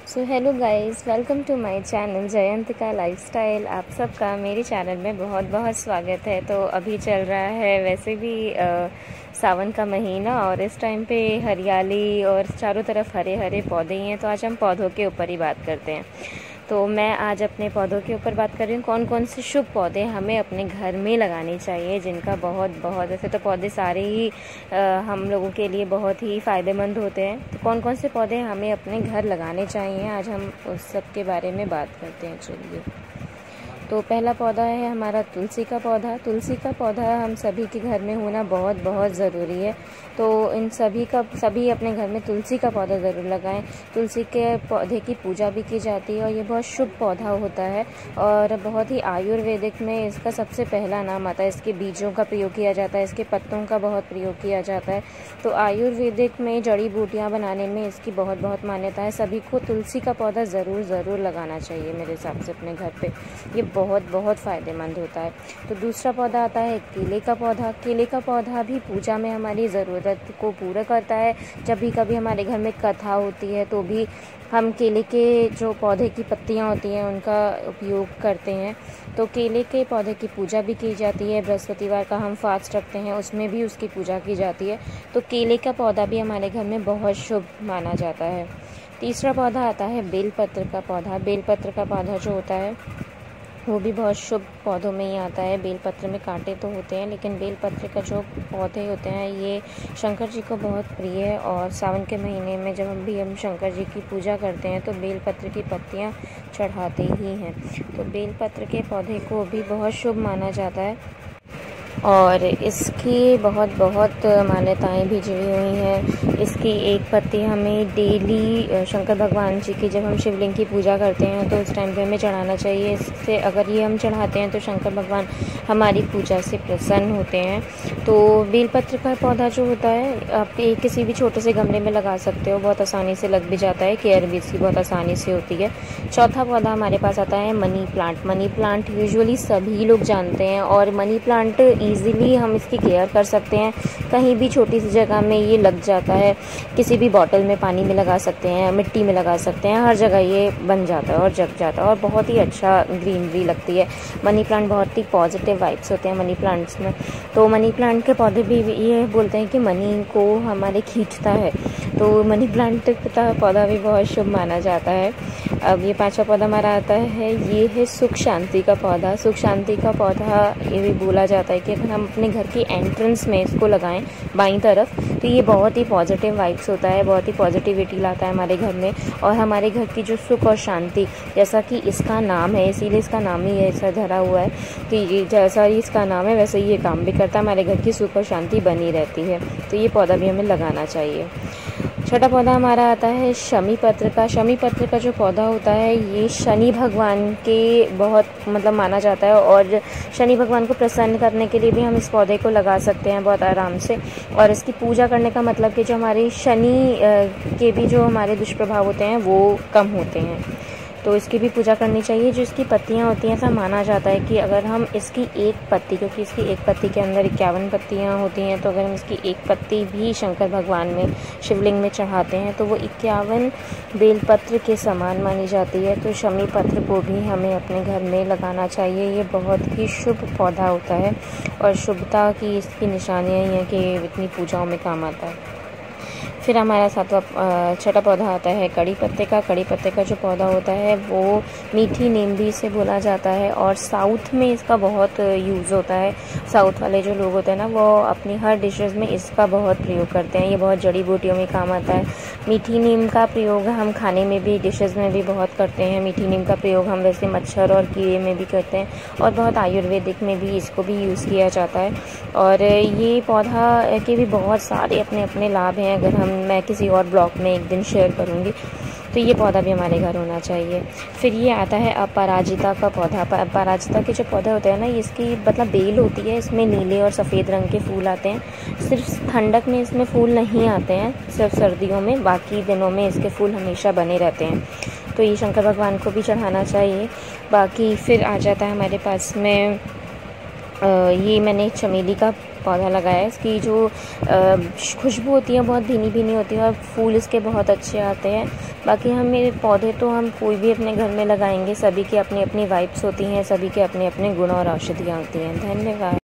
So hello guys, welcome to my channel Jayantika lifestyle. आप सबका मेरे चैनल में बहुत बहुत स्वागत है। तो अभी चल रहा है वैसे भी सावन का महीना और इस टाइम पे हरियाली और चारों तरफ हरे हरे पौधे ही हैं। तो आज हम पौधों के ऊपर ही बात करते हैं। तो मैं आज अपने पौधों के ऊपर बात कर रही हूँ कौन कौन से शुभ पौधे हमें अपने घर में लगाने चाहिए, जिनका बहुत बहुत ऐसे तो पौधे सारे ही हम लोगों के लिए बहुत ही फ़ायदेमंद होते हैं। तो कौन कौन से पौधे हमें अपने घर लगाने चाहिए, आज हम उस सब के बारे में बात करते हैं। चलिए, तो पहला पौधा है हमारा तुलसी का पौधा। तुलसी का पौधा हम सभी के घर में होना बहुत बहुत ज़रूरी है। तो इन सभी अपने घर में तुलसी का पौधा ज़रूर लगाएं। तुलसी के पौधे की पूजा भी की जाती है और ये बहुत शुभ पौधा होता है और बहुत ही आयुर्वेदिक में इसका सबसे पहला नाम आता है। इसके बीजों का प्रयोग किया जाता है, इसके पत्तों का बहुत प्रयोग किया जाता है। तो आयुर्वेदिक में जड़ी बूटियाँ बनाने में इसकी बहुत बहुत मान्यता है। सभी को तुलसी का पौधा ज़रूर लगाना चाहिए मेरे हिसाब से अपने घर पे। ये बहुत बहुत फ़ायदेमंद होता है। तो दूसरा पौधा आता है केले का पौधा। केले का पौधा भी पूजा में हमारी ज़रूरत को पूरा करता है। जब भी कभी हमारे घर में कथा होती है तो भी हम केले के जो पौधे की पत्तियां होती हैं उनका उपयोग करते हैं। तो केले के पौधे की पूजा भी की जाती है। बृहस्पतिवार का हम फास्ट रखते हैं, उसमें भी उसकी पूजा की जाती है। तो केले का पौधा भी हमारे घर में बहुत शुभ माना जाता है। तीसरा पौधा आता है बेलपत्र का पौधा। बेलपत्र का पौधा जो होता है वो भी बहुत शुभ पौधों में ही आता है। बेलपत्र में कांटे तो होते हैं, लेकिन बेलपत्र का जो पौधे होते हैं ये शंकर जी को बहुत प्रिय है। और सावन के महीने में जब हम शंकर जी की पूजा करते हैं तो बेलपत्र की पत्तियां चढ़ाते ही हैं। तो बेलपत्र के पौधे को भी बहुत शुभ माना जाता है और इसकी बहुत बहुत मान्यताएं भी जुड़ी हुई हैं। इसकी एक पत्ती हमें डेली शंकर भगवान जी की, जब हम शिवलिंग की पूजा करते हैं तो उस टाइम पे हमें चढ़ाना चाहिए। इससे अगर ये हम चढ़ाते हैं तो शंकर भगवान हमारी पूजा से प्रसन्न होते हैं। तो बेलपत्र का पौधा जो होता है आप किसी भी छोटे से गमले में लगा सकते हो, बहुत आसानी से लग भी जाता है, केयर भी इसकी बहुत आसानी से होती है। चौथा पौधा हमारे पास आता है money plant. Money plant usually सभी लोग जानते हैं और मनी प्लांट ईज़िली हम इसकी केयर कर सकते हैं। कहीं भी छोटी सी जगह में ये लग जाता है, किसी भी बॉटल में पानी में लगा सकते हैं, मिट्टी में लगा सकते हैं, हर जगह ये बन जाता है और जग जाता है और बहुत ही अच्छा ग्रीनरी लगती है। मनी प्लांट बहुत ही पॉजिटिव वाइब्स होते हैं मनी प्लांट्स में। तो मनी प्लांट के पौधे भी ये बोलते हैं कि मनी को हमारे खींचता है। तो मनी प्लांट का पौधा भी बहुत शुभ माना जाता है। अब ये पांचवा पौधा हमारा आता है, ये है सुख शांति का पौधा। सुख शांति का पौधा ये भी बोला जाता है कि अगर हम अपने घर की एंट्रेंस में इसको लगाएं बाईं तरफ तो ये बहुत ही पॉजिटिव वाइब्स होता है, बहुत ही पॉजिटिविटी लाता है हमारे घर में और हमारे घर की जो सुख और शांति, जैसा कि इसका नाम है इसीलिए इसका नाम ही ऐसा धरा हुआ है कि जैसा ही इसका नाम है वैसे ही ये काम भी करता है, हमारे घर की सुख और शांति बनी रहती है। तो ये पौधा भी हमें लगाना चाहिए। छठा पौधा हमारा आता है शमी पत्र का। शमी पत्र का जो पौधा होता है ये शनि भगवान के बहुत माना जाता है और शनि भगवान को प्रसन्न करने के लिए भी हम इस पौधे को लगा सकते हैं बहुत आराम से। और इसकी पूजा करने का मतलब कि जो हमारे शनि के भी जो हमारे दुष्प्रभाव होते हैं वो कम होते हैं, तो इसकी भी पूजा करनी चाहिए। जो इसकी पत्तियां होती हैं ऐसा माना जाता है कि अगर हम इसकी एक पत्ती, क्योंकि इसकी एक पत्ती के अंदर 51 पत्तियां होती हैं, तो अगर हम इसकी एक पत्ती भी शंकर भगवान में शिवलिंग में चढ़ाते हैं तो वो 51 बेलपत्र के समान मानी जाती है। तो शमी पत्र को भी हमें अपने घर में लगाना चाहिए। ये बहुत ही शुभ पौधा होता है और शुभता की इसकी निशानियाँ ही हैं कि इतनी पूजाओं में काम आता है। फिर हमारा छठा पौधा आता है कड़ी पत्ते का। कड़ी पत्ते का जो पौधा होता है वो मीठी नीम भी इसे बोला जाता है और साउथ में इसका बहुत यूज़ होता है। साउथ वाले जो लोग होते हैं ना वो अपनी हर डिशेस में इसका बहुत प्रयोग करते हैं। ये बहुत जड़ी बूटियों में काम आता है। मीठी नीम का प्रयोग हम खाने में भी, डिशेस में भी बहुत करते हैं। मीठी नीम का प्रयोग हम वैसे मच्छर और कीड़े में भी करते हैं और बहुत आयुर्वेदिक में भी इसको भी यूज़ किया जाता है। और ये पौधा के भी बहुत सारे अपने अपने लाभ हैं, अगर मैं किसी और ब्लॉग में एक दिन शेयर करूँगी। तो ये पौधा भी हमारे घर होना चाहिए। फिर ये आता है अपराजिता का पौधा। अपराजिता के जो पौधे होते हैं ना, इसकी बेल होती है, इसमें नीले और सफ़ेद रंग के फूल आते हैं। सिर्फ ठंडक में इसमें फूल नहीं आते हैं, सिर्फ सर्दियों में, बाकी दिनों में इसके फूल हमेशा बने रहते हैं। तो ये शंकर भगवान को भी चढ़ाना चाहिए। बाकी फिर आ जाता है हमारे पास में ये मैंने चमेली का पौधा लगाया है। इसकी जो खुशबू होती है बहुत भीनी भीनी होती है और फूल इसके बहुत अच्छे आते हैं। बाकी हम मेरे पौधे तो हम कोई भी अपने घर में लगाएंगे, सभी की अपनी अपनी वाइब्स होती हैं, सभी के अपने अपने गुण और औषधियाँ होती हैं। धन्यवाद।